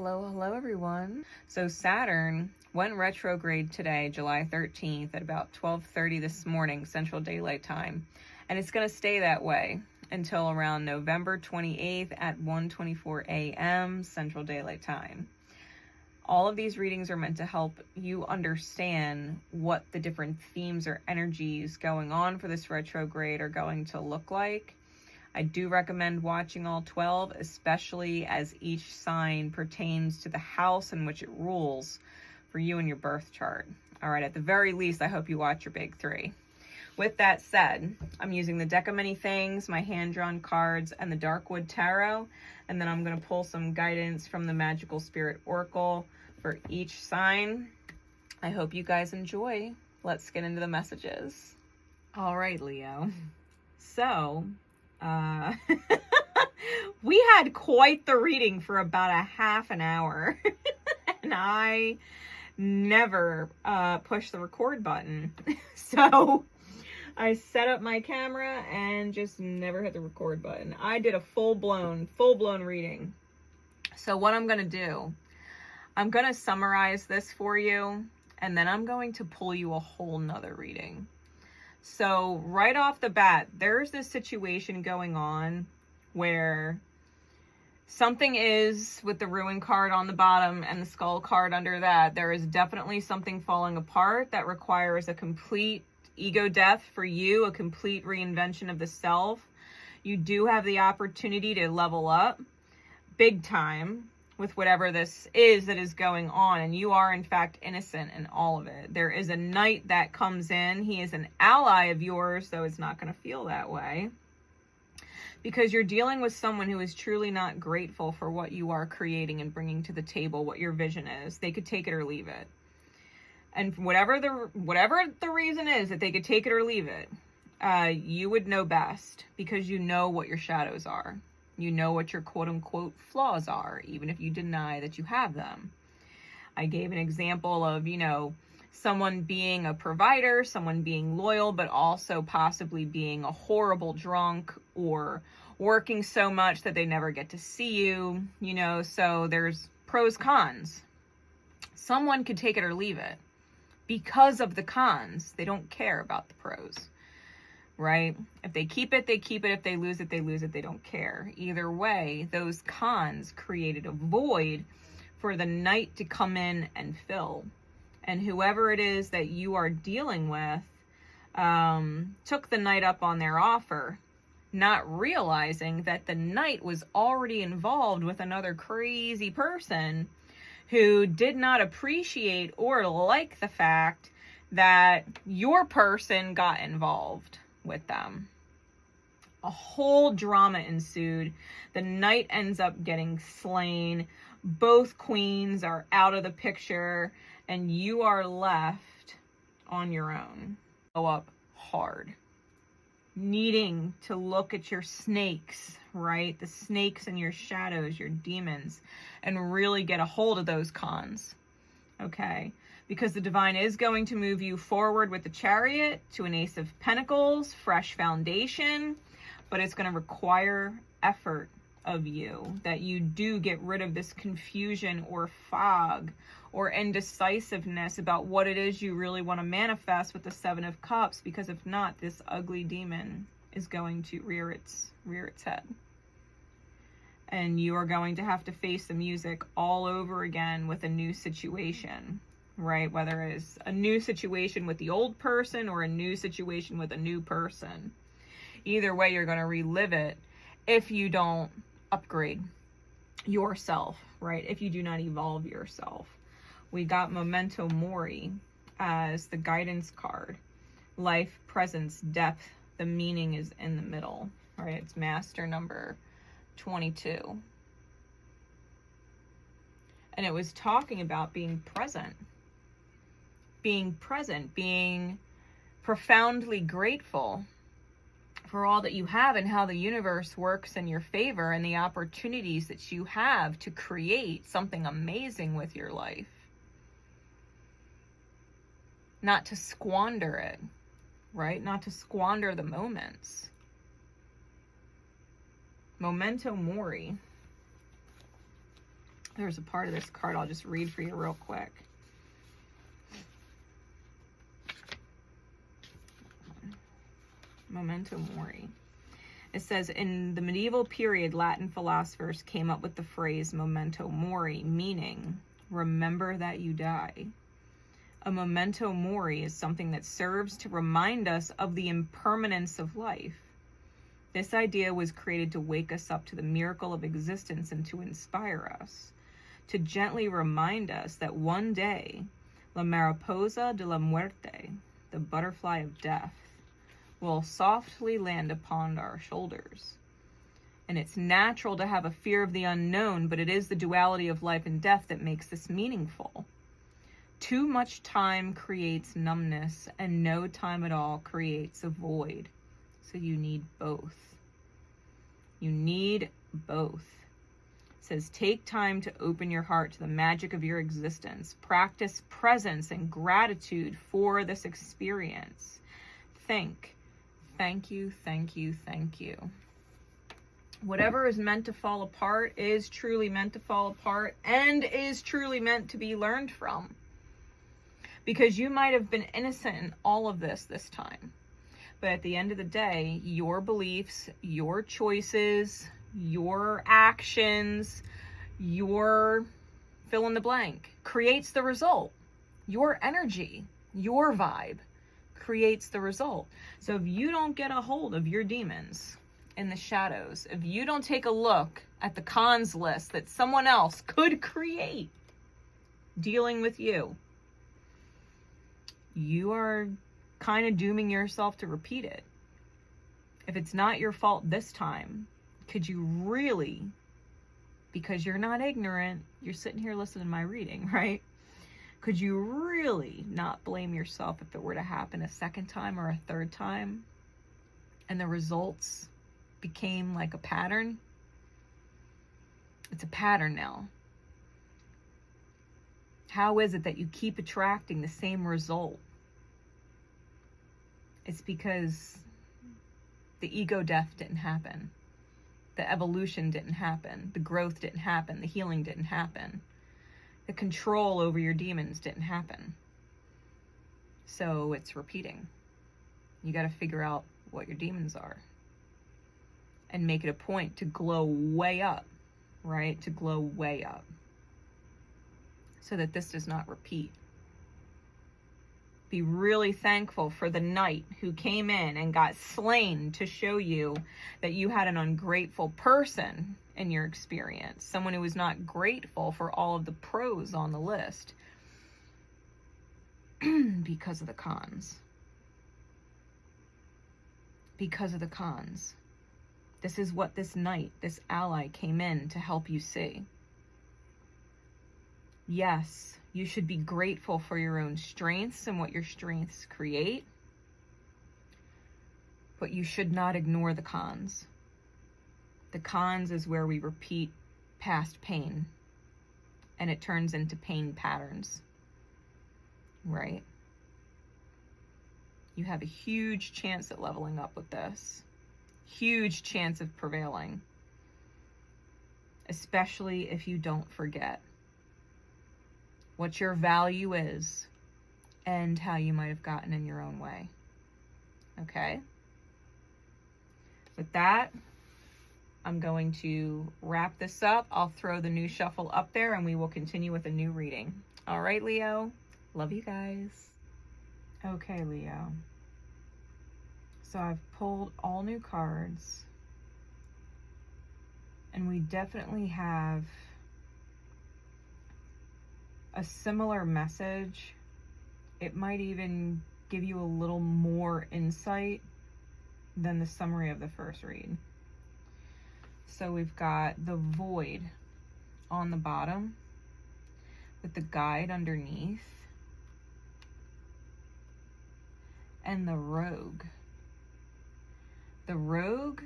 Hello everyone. So Saturn went retrograde today, July 13th at about 12:30 this morning, Central Daylight Time. And it's going to stay that way until around November 28th at 1:24 a.m. Central Daylight Time. All of these readings are meant to help you understand what the different themes or energies going on for this retrograde are going to look like. I do recommend watching all 12, especially as each sign pertains to the house in which it rules for you and your birth chart. All right, at the very least, I hope you watch your big three. With that said, I'm using the deck of many things, my hand-drawn cards, and the Darkwood Tarot, and then I'm going to pull some guidance from the Magical Spirit Oracle for each sign. I hope you guys enjoy. Let's get into the messages. All right, Leo. So, we had quite the reading for about a half an hour and I never pushed the record button. So I set up my camera and just never hit the record button. I did a full-blown reading. So what I'm going to do, I'm going to summarize this for you, and then I'm going to pull you a whole nother reading. So right off the bat, there's this situation going on where something is with the ruin card on the bottom and the skull card under that. There is definitely something falling apart that requires a complete ego death for you, a complete reinvention of the self. You do have the opportunity to level up big time with whatever this is that is going on, and you are in fact innocent in all of it. There is a knight that comes in. He is an ally of yours, though it's not going to feel that way, because you're dealing with someone who is truly not grateful for what you are creating and bringing to the table, what your vision is. They could take it or leave it, and whatever the reason is that they could take it or leave it, you would know best, because you know what your shadows are. You know what your quote-unquote flaws are, even if you deny that you have them. I gave an example of, someone being a provider, someone being loyal, but also possibly being a horrible drunk or working so much that they never get to see you, so there's pros, cons. Someone could take it or leave it. Because of the cons, they don't care about the pros. Right? If they keep it, they keep it. If they lose it, they lose it. They don't care. Either way, those cons created a void for the knight to come in and fill. And whoever it is that you are dealing with took the knight up on their offer, not realizing that the knight was already involved with another crazy person who did not appreciate or like the fact that your person got involved with them. A whole drama ensued. The knight ends up getting slain. Both queens are out of the picture, and you are left on your own. Go up hard, needing to look at your snakes, right? The snakes in your shadows, your demons, and really get a hold of those cons. Okay? Because the divine is going to move you forward with the Chariot to an Ace of Pentacles, fresh foundation, but it's going to require effort of you, that you do get rid of this confusion or fog or indecisiveness about what it is you really want to manifest with the Seven of Cups, because if not, this ugly demon is going to rear its head. And you are going to have to face the music all over again with a new situation. Right? Whether it's a new situation with the old person or a new situation with a new person. Either way, you're going to relive it if you don't upgrade yourself, right? If you do not evolve yourself. We got Memento Mori as the guidance card. Life, presence, depth. The meaning is in the middle, right? It's master number 22. And it was talking about being present. Being present, being profoundly grateful for all that you have and how the universe works in your favor and the opportunities that you have to create something amazing with your life. Not to squander it, right? Not to squander the moments. Memento Mori. There's a part of this card I'll just read for you real quick. Memento Mori. It says, in the medieval period, Latin philosophers came up with the phrase memento mori, meaning, remember that you die. A memento mori is something that serves to remind us of the impermanence of life. This idea was created to wake us up to the miracle of existence and to inspire us, to gently remind us that one day, la mariposa de la muerte, the butterfly of death, will softly land upon our shoulders. And it's natural to have a fear of the unknown, but it is the duality of life and death that makes this meaningful. Too much time creates numbness, and no time at all creates a void. So you need both. You need both. It says, take time to open your heart to the magic of your existence. Practice presence and gratitude for this experience. Think. Thank you, thank you, thank you. Whatever is meant to fall apart is truly meant to fall apart and is truly meant to be learned from. Because you might have been innocent in all of this time. But at the end of the day, your beliefs, your choices, your actions, your fill in the blank creates the result. Your energy, your vibe creates the result. So if you don't get a hold of your demons in the shadows, if you don't take a look at the cons list that someone else could create dealing with you, you are kind of dooming yourself to repeat it. If it's not your fault this time, could you really, because you're not ignorant, you're sitting here listening to my reading, right? Could you really not blame yourself if it were to happen a second time or a third time and the results became like a pattern? It's a pattern now. How is it that you keep attracting the same result? It's because the ego death didn't happen. The evolution didn't happen. The growth didn't happen. The healing didn't happen. The control over your demons didn't happen. So it's repeating. You got to figure out what your demons are and make it a point to glow way up, right? To glow way up so that this does not repeat. Be really thankful for the knight who came in and got slain to show you that you had an ungrateful person in your experience. Someone who was not grateful for all of the pros on the list because of the cons. Because of the cons. This is what this knight, this ally came in to help you see. Yes, you should be grateful for your own strengths and what your strengths create, but you should not ignore the cons. The cons is where we repeat past pain, and it turns into pain patterns, right? You have a huge chance at leveling up with this. Huge chance of prevailing, especially if you don't forget what your value is and how you might have gotten in your own way. Okay? With that, I'm going to wrap this up. I'll throw the new shuffle up there and we will continue with a new reading. All right, Leo. Love you guys. Okay, Leo. So I've pulled all new cards. And we definitely have a similar message. It might even give you a little more insight than the summary of the first read. So we've got the void on the bottom with the guide underneath and the rogue. The rogue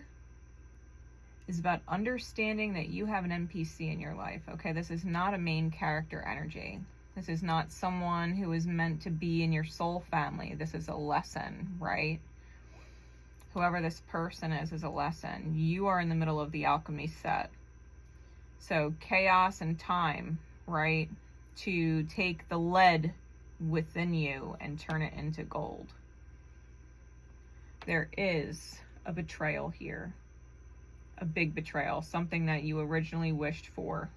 is about understanding that you have an NPC in your life. Okay, this is not a main character energy. This is not someone who is meant to be in your soul family. This is a lesson, right? Whoever this person is a lesson. You are in the middle of the alchemy set. So chaos and time, right? To take the lead within you and turn it into gold. There is a betrayal here. A big betrayal. Something that you originally wished for,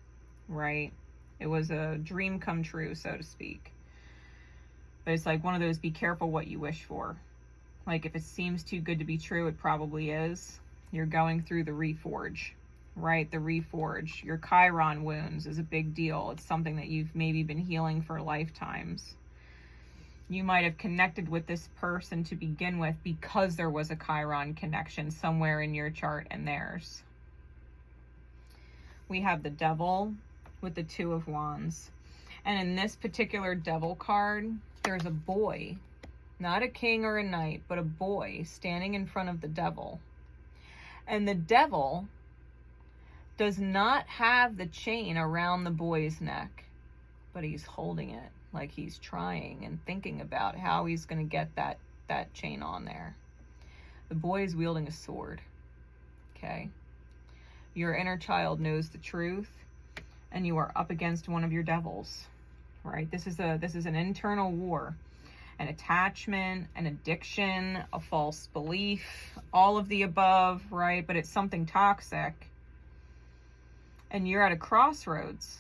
right? It was a dream come true, so to speak. But it's like one of those, be careful what you wish for. Like if it seems too good to be true, it probably is. You're going through the reforge, right? The reforge. Your Chiron wounds is a big deal. It's something that you've maybe been healing for lifetimes. You might have connected with this person to begin with because there was a Chiron connection somewhere in your chart and theirs. We have the Devil with the Two of Wands. And in this particular Devil card, there's a boy, not a king or a knight, but a boy standing in front of the Devil. And the Devil does not have the chain around the boy's neck, but he's holding it like he's trying and thinking about how he's going to get that chain on there. The boy is wielding a sword, okay? Your inner child knows the truth, and you are up against one of your devils, right? This is an internal war, an attachment, an addiction, a false belief, all of the above, right? But it's something toxic. And you're at a crossroads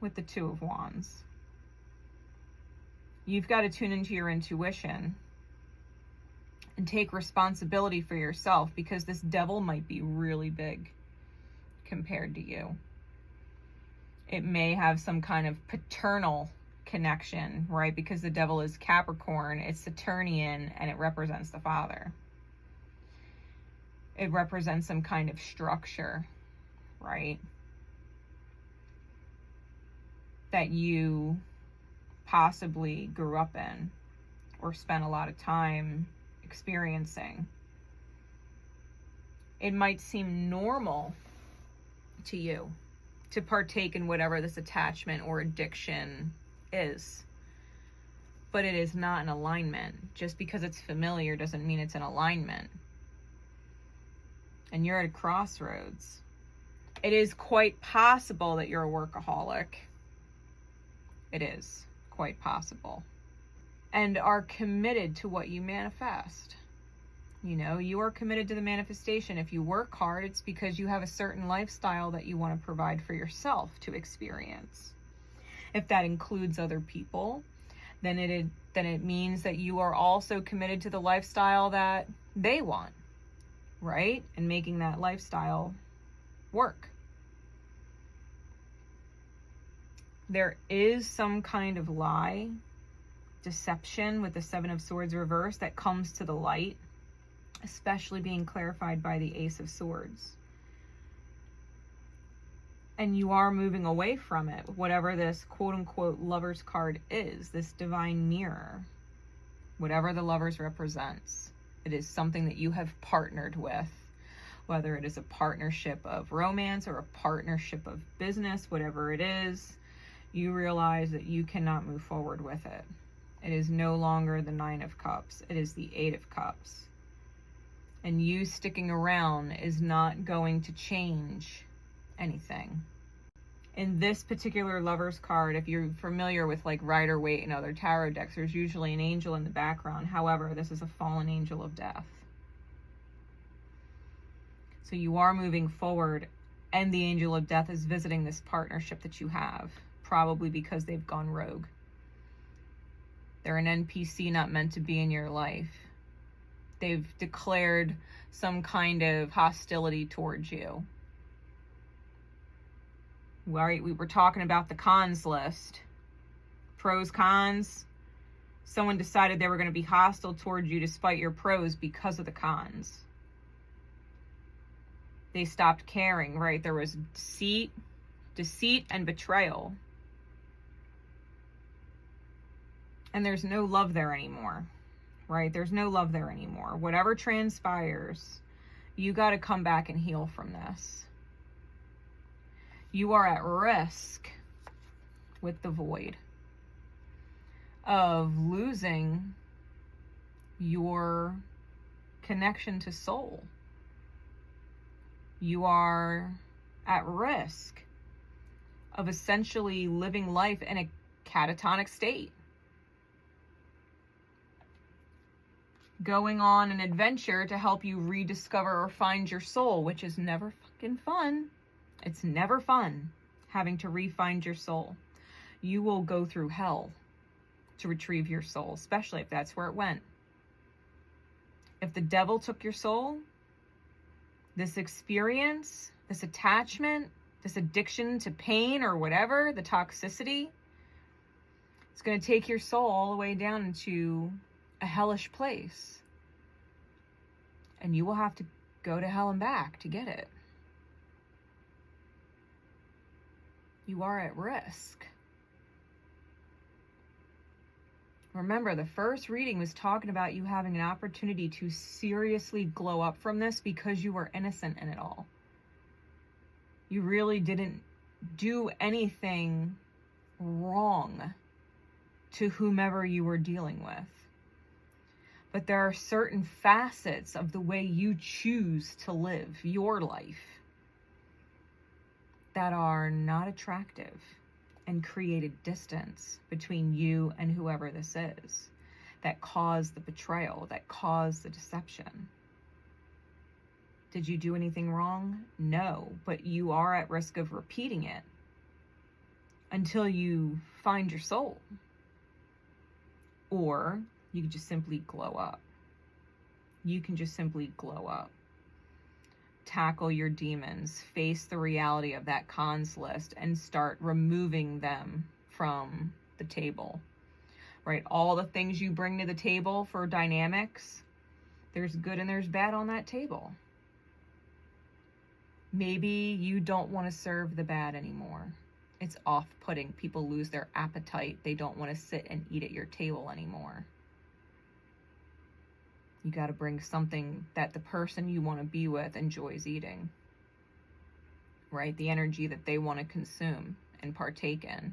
with the Two of Wands. You've got to tune into your intuition and take responsibility for yourself, because this devil might be really big compared to you. It may have some kind of paternal connection, right? Because the devil is Capricorn, it's Saturnian, and it represents the father. It represents some kind of structure, right? That you possibly grew up in or spent a lot of time experiencing. It might seem normal to you to partake in whatever this attachment or addiction is, but it is not in alignment. Just because it's familiar doesn't mean it's in alignment. And you're at a crossroads. It is quite possible that you're a workaholic. It is quite possible. And are committed to what you manifest. You know, you are committed to the manifestation. If you work hard, it's because you have a certain lifestyle that you want to provide for yourself to experience. If that includes other people, then it means that you are also committed to the lifestyle that they want, right? And making that lifestyle work. There is some kind of lie, deception with the Seven of Swords reverse that comes to the light, especially being clarified by the Ace of Swords. And you are moving away from it, whatever this quote-unquote Lovers card is, this divine mirror, whatever the Lovers represents. It is something that you have partnered with, whether it is a partnership of romance or a partnership of business, whatever it is. You realize that you cannot move forward with it. It is no longer the Nine of Cups. It is the Eight of Cups. And you sticking around is not going to change anything. In this particular Lovers card, if you're familiar with like Rider-Waite and other tarot decks, there's usually an angel in the background. However, this is a fallen angel of death. So you are moving forward, and the angel of death is visiting this partnership that you have. Probably because they've gone rogue. They're an NPC not meant to be in your life. They've declared some kind of hostility towards you. Right, we were talking about the cons list. Pros, cons. Someone decided they were going to be hostile towards you despite your pros because of the cons. They stopped caring, right? There was deceit and betrayal. And there's no love there anymore, right? There's no love there anymore. Whatever transpires, you got to come back and heal from this. You are at risk with the Void of losing your connection to soul. You are at risk of essentially living life in a catatonic state. Going on an adventure to help you rediscover or find your soul, which is never fucking fun. It's never fun having to re-find your soul. You will go through hell to retrieve your soul, especially if that's where it went. If the devil took your soul, this experience, this attachment, this addiction to pain or whatever, the toxicity, it's going to take your soul all the way down into a hellish place. And you will have to go to hell and back to get it. You are at risk. Remember, the first reading was talking about you having an opportunity to seriously glow up from this because you were innocent in it all. You really didn't do anything wrong to whomever you were dealing with. But there are certain facets of the way you choose to live your life that are not attractive and created distance between you and whoever this is, that caused the betrayal, that caused the deception. Did you do anything wrong? No, but you are at risk of repeating it until you find your soul. Or you can just simply glow up. You can just simply glow up. Tackle your demons, face the reality of that cons list, and start removing them from the table, right? All the things you bring to the table for dynamics, there's good and there's bad on that table. Maybe you don't want to serve the bad anymore. It's off-putting. People lose their appetite. They don't want to sit and eat at your table anymore. You got to bring something that the person you want to be with enjoys eating, right? The energy that they want to consume and partake in.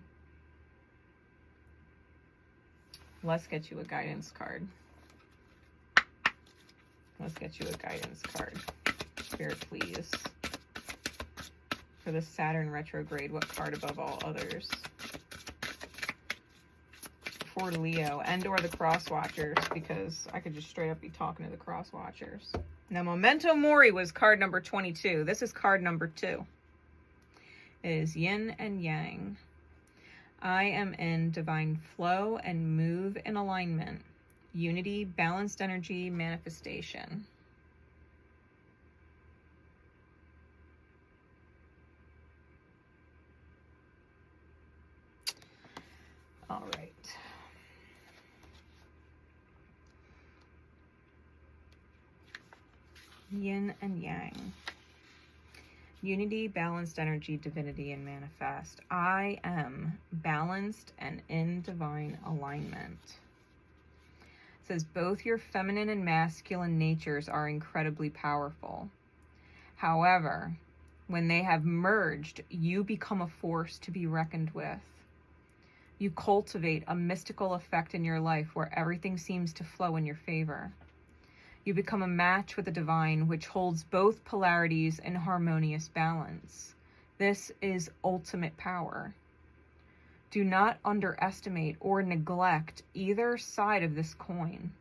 Let's get you a guidance card. Let's get you a guidance card. Spirit, please. For the Saturn retrograde, what card above all others? For Leo and or the cross watchers, because I could just straight up be talking to the cross watchers. Now, Memento Mori was card number 22. This is card number 2. It is yin and yang. I am in divine flow and move in alignment. Unity, balanced energy, manifestation. All right. Yin and yang. Unity, balanced energy, divinity, and manifest. I am balanced and in divine alignment. It says both your feminine and masculine natures are incredibly powerful. However, when they have merged, you become a force to be reckoned with. You cultivate a mystical effect in your life where everything seems to flow in your favor. You become a match with the divine, which holds both polarities in harmonious balance. This is ultimate power. Do not underestimate or neglect either side of this coin.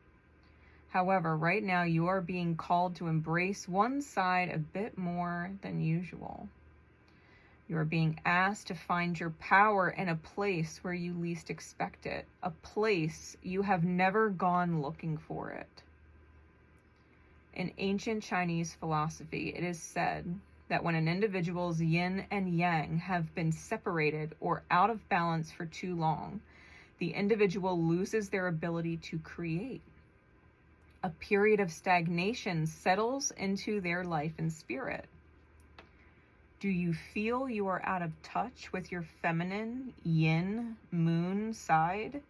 However, right now you are being called to embrace one side a bit more than usual. You are being asked to find your power in a place where you least expect it, a place you have never gone looking for it. In ancient Chinese philosophy, it is said that when an individual's yin and yang have been separated or out of balance for too long, the individual loses their ability to create. A period of stagnation settles into their life and spirit. Do you feel you are out of touch with your feminine, yin, moon side?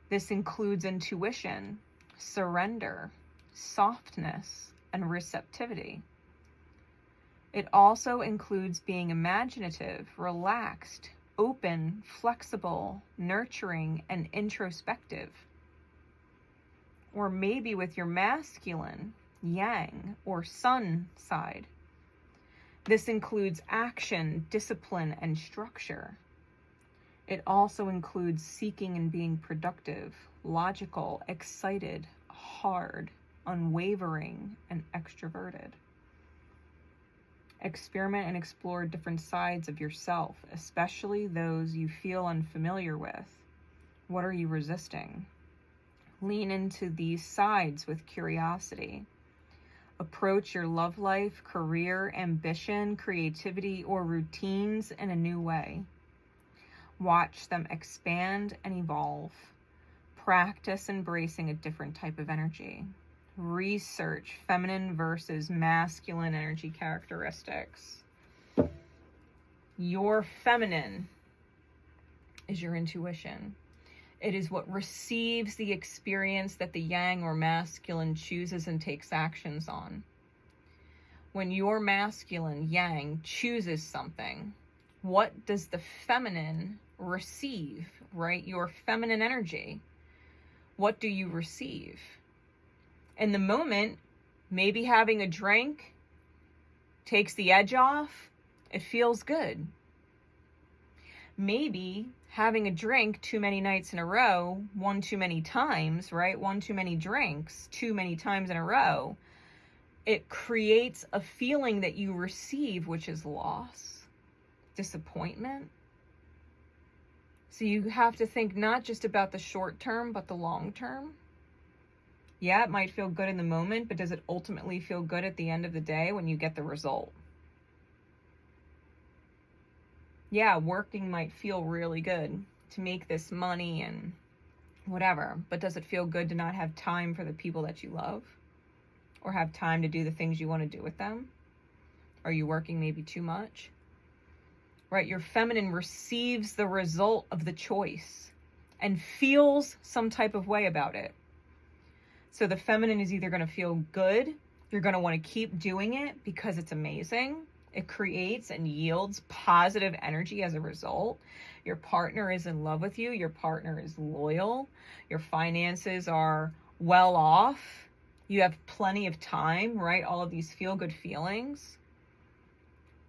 This includes intuition, surrender, softness, and receptivity. It also includes being imaginative, relaxed, open, flexible, nurturing, and introspective. Or maybe with your masculine, yang, or sun side. This includes action, discipline, and structure. It also includes seeking and being productive, logical, excited, hard, unwavering, and extroverted. Experiment and explore different sides of yourself, especially those you feel unfamiliar with. What are you resisting? Lean into these sides with curiosity. Approach your love life, career, ambition, creativity, or routines in a new way. Watch them expand and evolve. Practice embracing a different type of energy. Research feminine versus masculine energy characteristics. Your feminine is your intuition. It is what receives the experience that the yang or masculine chooses and takes actions on. When your masculine yang chooses something, what does the feminine receive, right? Your feminine energy. What do you receive? In the moment, maybe having a drink takes the edge off. It feels good. Maybe having a drink too many nights in a row, one too many times, right? One too many drinks, too many times in a row. It creates a feeling that you receive, which is loss, disappointment. So you have to think not just about the short term, but the long term. Yeah, it might feel good in the moment, but does it ultimately feel good at the end of the day when you get the result? Yeah, working might feel really good to make this money and whatever, but does it feel good to not have time for the people that you love? Or have time to do the things you want to do with them? Are you working maybe too much? Right, your feminine receives the result of the choice and feels some type of way about it. So the feminine is either going to feel good, you're going to want to keep doing it because it's amazing. It creates and yields positive energy as a result. Your partner is in love with you. Your partner is loyal. Your finances are well off. You have plenty of time, right? All of these feel-good feelings.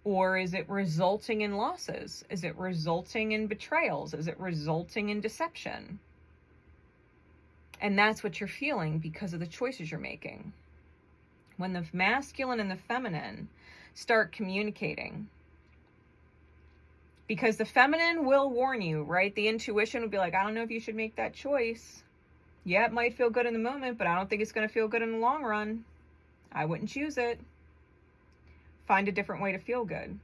Or is it resulting in losses? Is it resulting in betrayals? Is it resulting in deception? And that's what you're feeling because of the choices you're making. When the masculine and the feminine start communicating, because the feminine will warn you, right? The intuition will be like, I don't know if you should make that choice. Yeah, it might feel good in the moment, but I don't think it's going to feel good in the long run. I wouldn't choose it. Find a different way to feel good.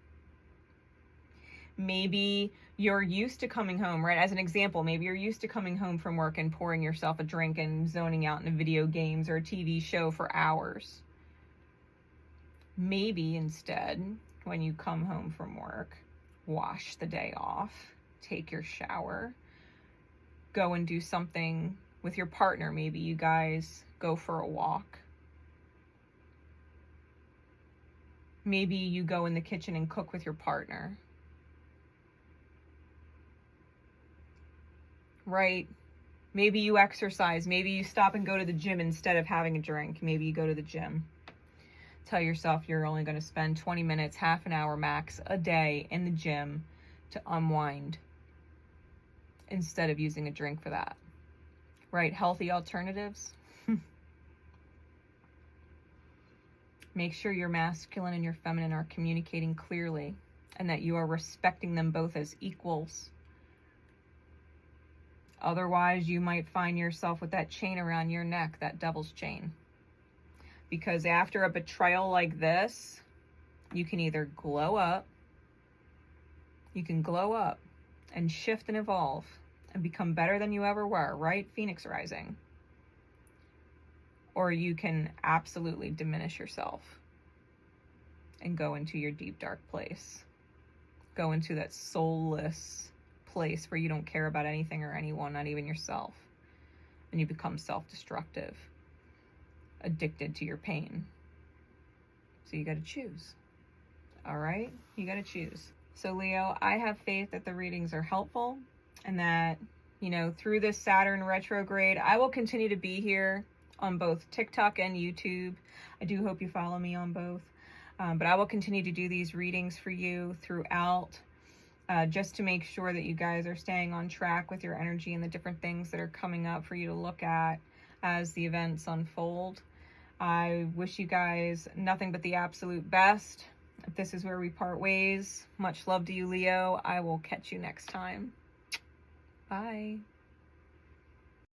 Maybe you're used to coming home, right? As an example, maybe you're used to coming home from work and pouring yourself a drink and zoning out into video games or a TV show for hours. Maybe instead, when you come home from work, wash the day off, take your shower, go and do something with your partner. Maybe you guys go for a walk. Maybe you go in the kitchen and cook with your partner. Right? Maybe you exercise. Maybe you stop and go to the gym instead of having a drink. Maybe you go to the gym. Tell yourself you're only going to spend 20 minutes, half an hour max a day in the gym to unwind instead of using a drink for that. Right? Healthy alternatives. Make sure your masculine and your feminine are communicating clearly and that you are respecting them both as equals. Otherwise, you might find yourself with that chain around your neck, that devil's chain. Because after a betrayal like this, you can either glow up and shift and evolve and become better than you ever were, right? Phoenix rising. Or you can absolutely diminish yourself and go into your deep, dark place. Go into that soulless place where you don't care about anything or anyone, not even yourself. And you become self-destructive, addicted to your pain. So you got to choose. All right? You got to choose. So Leo, I have faith that the readings are helpful and that, through this Saturn retrograde, I will continue to be here on both TikTok and YouTube. I do hope you follow me on both. But I will continue to do these readings for you throughout, just to make sure that you guys are staying on track with your energy and the different things that are coming up for you to look at as the events unfold. I wish you guys nothing but the absolute best. If this is where we part ways, much love to you, Leo. I will catch you next time. Bye.